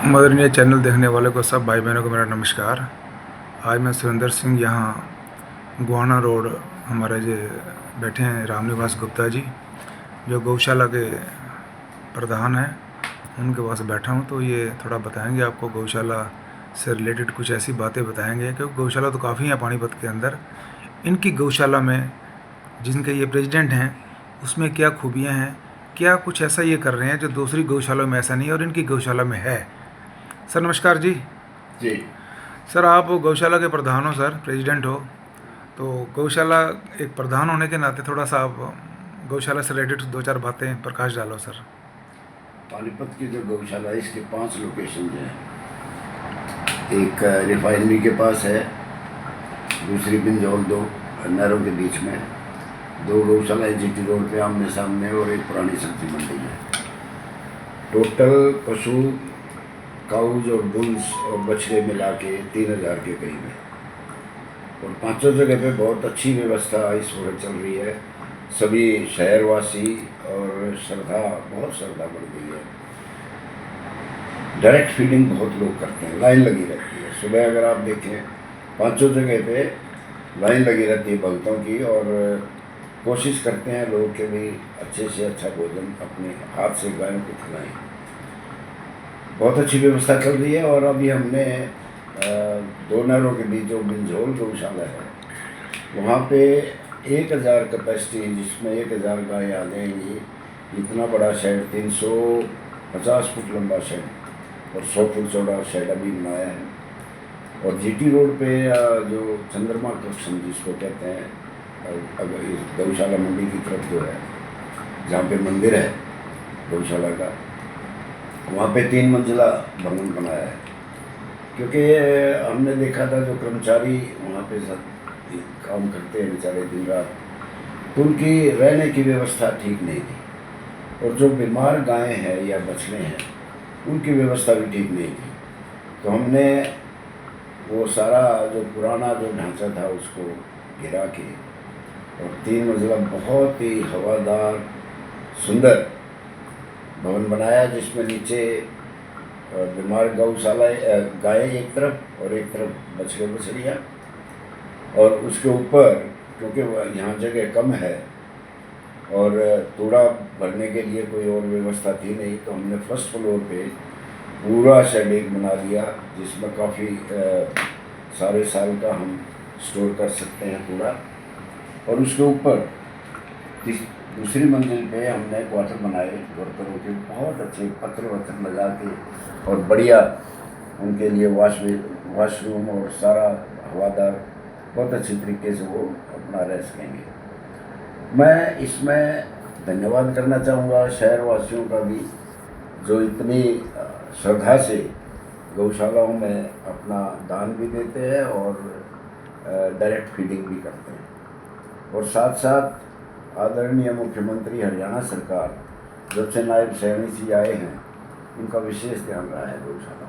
Mother India channel देखने वाले को सब भाई बहनों को मेरा नमस्कार। आज मैं सुरेंद्र सिंह यहाँ गोहाना रोड हमारे जो बैठे हैं रामनिवास गुप्ता जी, जो गौशाला के प्रधान हैं, उनके पास बैठा हूँ। तो ये थोड़ा बताएंगे आपको गौशाला से रिलेटेड कुछ ऐसी बातें बताएंगे, क्योंकि गौशाला तो काफ़ी हैं पानीपत के अंदर। इनकी गौशाला में जिनके ये प्रेसिडेंट हैं उसमें क्या खूबियाँ हैं, क्या कुछ ऐसा ये कर रहे हैं जो दूसरी गौशाला में ऐसा नहीं है और इनकी गौशाला में है। सर नमस्कार जी। जी सर आप गौशाला के प्रधान हो, सर प्रेसिडेंट हो, तो गौशाला एक प्रधान होने के नाते थोड़ा सा आप गौशाला से रिलेटेड दो चार बातें प्रकाश डालो सर। पानीपत की जो गौशाला है इसके 5 लोकेशन हैं। एक रिफाइनरी के पास है, दूसरी बिंजौल 2 नहरों के बीच में, 2 गौशाला जीटी रोड पे आमने सामने, और एक पुरानी सब्जी मंडी है। टोटल पशु काउज और बुल्स और बछड़े मिला के 3000 के करीब है, और 5 जगह पे बहुत अच्छी व्यवस्था इस वक्त चल रही है। सभी शहरवासी और बहुत श्रद्धा बढ़ गई है। डायरेक्ट फीडिंग बहुत लोग करते हैं, लाइन लगी रहती है। सुबह अगर आप देखें 5 जगह पे लाइन लगी रहती है भक्तों की, और कोशिश करते हैं लोग कि भी अच्छे से अच्छा भोजन अपने हाथ से गायों को खिलाएं। बहुत अच्छी व्यवस्था चल रही है। और अभी हमने 2 नहरों के बीच जो बिंजौल गौशाला है, वहाँ पे 1000 कैपेसिटी, जिसमें 1000 गायें आ जाएंगी। इतना बड़ा शेड, 350 फुट लंबा शेड और 100 फुट चौड़ा शेड अभी बनाया है। और जीटी रोड पे जो चंद्रमा कक्ष जिसको कहते हैं, अगर इस गौशाला मंडी की तरफ जो है, जहाँ पे मंदिर है गौशाला का, वहाँ पे 3 मंजिला भवन बनाया है। क्योंकि हमने देखा था जो कर्मचारी वहाँ पे काम करते हैं बेचारे दिन रात, तो उनकी रहने की व्यवस्था ठीक नहीं थी, और जो बीमार गायें हैं या बछड़े हैं उनकी व्यवस्था भी ठीक नहीं थी। तो हमने वो सारा जो पुराना जो ढांचा था उसको गिरा के और 3 मंजिला बहुत ही हवादार सुंदर भवन बनाया, जिसमें नीचे बीमार गौशाला गायें एक तरफ और एक तरफ बछड़े बछड़ियाँ, और उसके ऊपर क्योंकि यहाँ जगह कम है और कूड़ा भरने के लिए कोई और व्यवस्था थी नहीं, तो हमने फर्स्ट फ्लोर पे पूरा शेड एक बना दिया, जिसमें काफ़ी सारे साल का हम स्टोर कर सकते हैं कूड़ा। और उसके ऊपर दूसरी मंजिल पे हमने क्वार्टर बनाए वर्करों के, बहुत अच्छे पत्थर वत्थर लगा के, और बढ़िया उनके लिए वॉशरूम और सारा हवादार, बहुत अच्छी तरीके से वो अपना रह सकेंगे। मैं इसमें धन्यवाद करना चाहूँगा शहरवासियों का भी, जो इतनी श्रद्धा से गौशालाओं में अपना दान भी देते हैं और डायरेक्ट फीडिंग भी करते हैं। और साथ साथ आदरणीय मुख्यमंत्री हरियाणा सरकार जब से नायब सैनी जी आए हैं, उनका विशेष ध्यान रहा है गौशाला।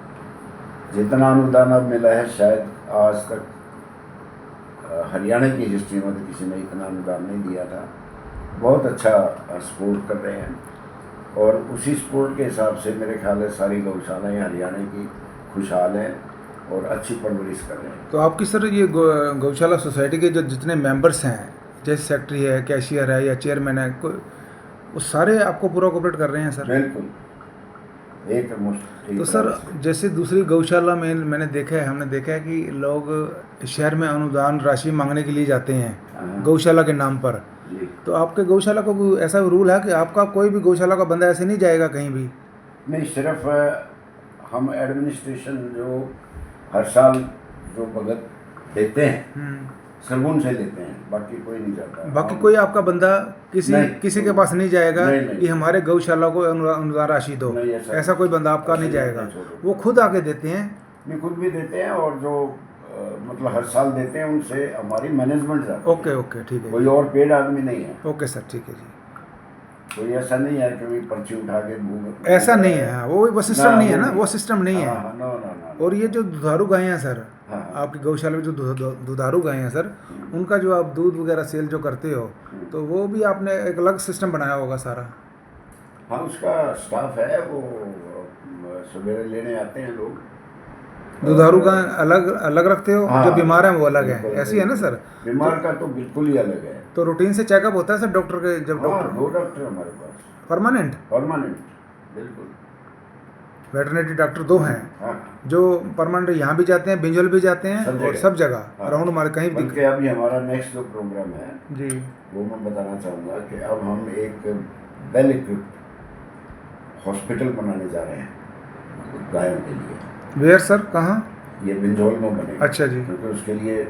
जितना अनुदान अब मिला है, शायद आज तक हरियाणा की हिस्ट्री में तो किसी ने इतना अनुदान नहीं दिया था। बहुत अच्छा सपोर्ट कर रहे हैं, और उसी सपोर्ट के हिसाब से मेरे ख्याल है सारी गौशालाएँ हरियाणा की खुशहाल हैं और अच्छी परवरिश कर रहे हैं। तो आपकी सर ये गौशाला सोसाइटी के जो जितने मेंबर्स हैं, जैसे सेक्रेटरी है, कैशियर है या चेयरमैन है, वो सारे आपको पूरा कोऑपरेट कर रहे हैं सर? बिल्कुल एक तो सर जैसे दूसरी गौशाला में हमने देखा है कि लोग शहर में अनुदान राशि मांगने के लिए जाते हैं गौशाला के नाम पर। तो आपके गौशाला को कोई ऐसा रूल है कि आपका कोई भी गौशाला का बंदा ऐसे नहीं जाएगा कहीं भी? नहीं, सिर्फ हम एडमिनिस्ट्रेशन जो हर साल जो भगत देते हैं सरगुन से लेते हैं, बाकी कोई नहीं जाता। बाकी कोई आपका बंदा किसी के पास नहीं जाएगा कि हमारे गौशाला को अनुदान राशि दो, ऐसा कोई बंदा आपका नहीं जाएगा? वो खुद आके देते हैं? नहीं, खुद भी देते हैं, और जो मतलब हर साल देते हैं उनसे हमारी मैनेजमेंट जाती है। ओके ठीक है, कोई और पेड आदमी नहीं है। ओके सर, ठीक है जी। कोई ऐसा नहीं है कि पर्ची उठा के ऐसा नहीं है, वो सिस्टम नहीं है ना, वो सिस्टम नहीं है। नो। और ये जो दुधारू गायें हैं सर, आपकी गौशाला में जो दुधारू गायें हैं सर, उनका जो आप दूध वगैरह सेल जो करते हो, तो वो भी आपने एक अलग सिस्टम बनाया होगा सारा? हाँ, उसका स्टाफ है, वो सवेरे लेने आते हैं लोग। दुधारू गाय अलग अलग रखते हो, हाँ, जो बीमार है वो अलग है, बिल्कुल, ऐसी है ना सर? बीमार का तो बिल्कुल ही अलग है। तो रूटीन से चेकअप होता है सर डॉक्टर के, जब हाँ, डॉक्टर 2 डॉक्टर हमारे पास परमानेंट परमानेंट, बिल्कुल। वेटरनरी डॉक्टर 2 हैं हाँ, जो परमानेंट यहाँ भी जाते हैं, बिंजल भी जाते हैं सब और जगह। सब जगह हाँ, अराउंड हमारे कहीं भी बल्कि अभी हमारा नेक्स्ट जो प्रोग्राम है जी वो मैं बताना चाहूँगा कि अब हम एक वेल इक्विप्ड हॉस्पिटल बनाने जा रहे हैं गायों के लिए। वेयर सर, कहाँ? ये बिंजौल में बनेगा। अच्छा जी। क्योंकि उसके लिए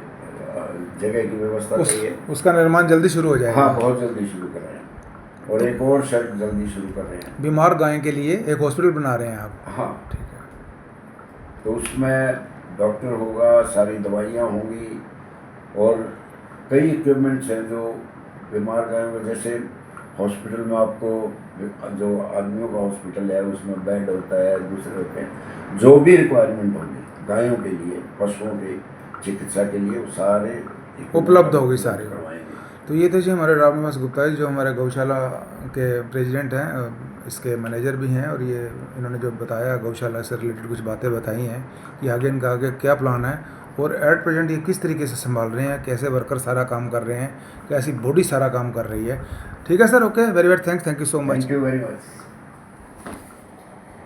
जगह की व्यवस्था चाहिए। उसका निर्माण जल्दी शुरू हो जाएगा। हाँ, बहुत जल्दी शुरू कर रहे हैं और एक और शेड जल्दी शुरू कर रहे हैं। बीमार गाय के लिए एक हॉस्पिटल बना रहे हैं आप? हाँ, ठीक है। तो उसमें डॉक्टर होगा, सारी दवाइयाँ होंगी और कई इक्विपमेंट्स हैं जो बीमार गायों में, जैसे हॉस्पिटल में आपको जो आदमियों का हॉस्पिटल है उसमें बेड होता है, दूसरे होते हैं, जो भी रिक्वायरमेंट होगी गायों के लिए, पशुओं की चिकित्सा के लिए, वो सारे उपलब्ध होगी सारी। करवाएंगे। तो ये थे जी हमारे रामनिवास गुप्ता जी, जो हमारे गौशाला के प्रेसिडेंट हैं, इसके मैनेजर भी हैं, और ये इन्होंने जो बताया गौशाला से रिलेटेड कुछ बातें बताई हैं कि आगे इनका आगे क्या प्लान है और एट प्रेजेंट ये किस तरीके से संभाल रहे हैं, कैसे वर्कर सारा काम कर रहे हैं, कैसी बॉडी सारा काम कर रही है। ठीक है sir, okay, very very thank you so much. Thank you very much.